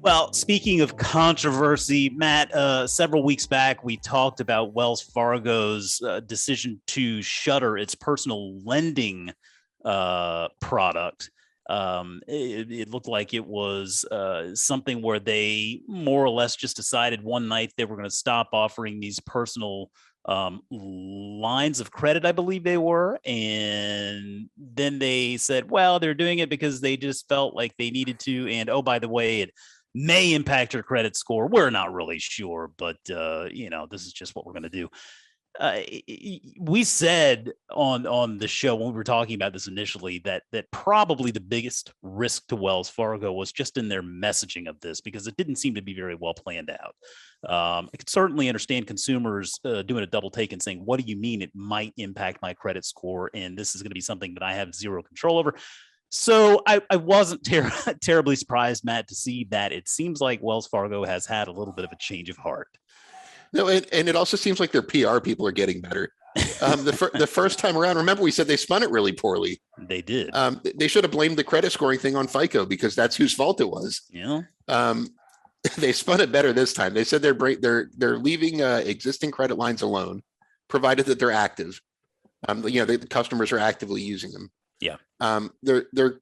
Well, speaking of controversy, Matt, several weeks back, we talked about Wells Fargo's decision to shutter its personal lending product. It looked like it was something where they more or less just decided one night they were going to stop offering these personal lines of credit, I believe they were. And then they said, well, they're doing it because they just felt like they needed to. And oh, by the way, it may impact your credit score. We're not really sure, but this is just what we're going to do. We said on the show when we were talking about this initially that probably the biggest risk to Wells Fargo was just in their messaging of this, because it didn't seem to be very well planned out. I could certainly understand consumers doing a double take and saying, what do you mean it might impact my credit score? And this is going to be something that I have zero control over. So I wasn't terribly surprised, Matt, to see that it seems like Wells Fargo has had a little bit of a change of heart. No, and it also seems like their PR people are getting better. The first time around, remember we said they spun it really poorly. They did. They should have blamed the credit scoring thing on FICO, because that's whose fault it was. Yeah. They spun it better this time. They said they're leaving existing credit lines alone, provided that they're active. The customers are actively using them. Yeah. They're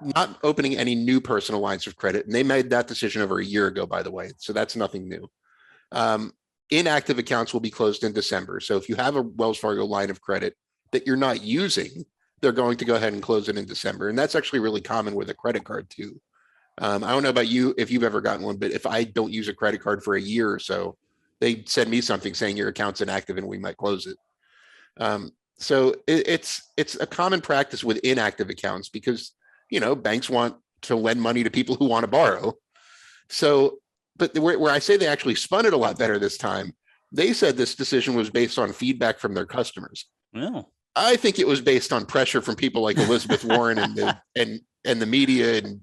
not opening any new personal lines of credit, and they made that decision over a year ago, by the way. So that's nothing new. Inactive accounts will be closed in December. So if you have a Wells Fargo line of credit that you're not using, they're going to go ahead and close it in December. And that's actually really common with a credit card too. I don't know about you, if you've ever gotten one, but if I don't use a credit card for a year or so, they send me something saying your account's inactive and we might close it. So it's a common practice with inactive accounts, because, banks want to lend money to people who want to borrow. So, but where I say they actually spun it a lot better this time, they said this decision was based on feedback from their customers. Oh. I think it was based on pressure from people like Elizabeth Warren and the media and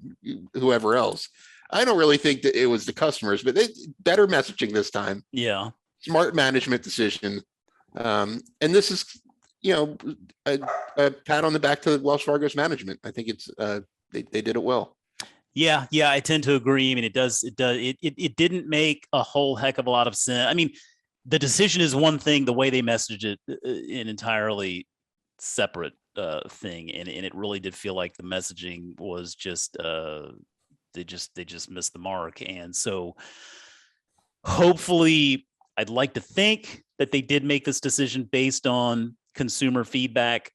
whoever else. I don't really think that it was the customers, but better messaging this time. Yeah. Smart management decision. And this is, a pat on the back to Wells Fargo's management. I think it's they did it well. Yeah, I tend to agree. I mean, it didn't make a whole heck of a lot of sense. I mean, the decision is one thing, the way they messaged it, an entirely separate thing. And it really did feel like the messaging was just, they just missed the mark. And so hopefully, I'd like to think that they did make this decision based on consumer feedback.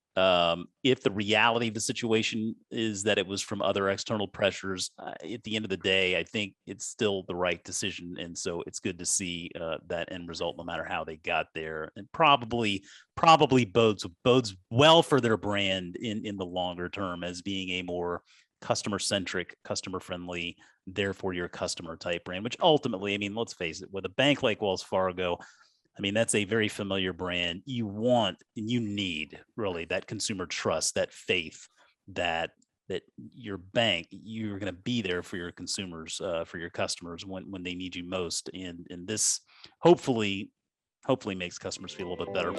If the reality of the situation is that it was from other external pressures, at the end of the day, I think it's still the right decision. And so it's good to see that end result, no matter how they got there, and probably bodes well for their brand in the longer term as being a more customer-centric, customer-friendly, therefore your customer type brand, which ultimately, I mean, let's face it, with a bank like Wells Fargo, I mean, that's a very familiar brand. You want and you need really that consumer trust, that faith that your bank, you're going to be there for your consumers, for your customers when they need you most. And this hopefully makes customers feel a little bit better.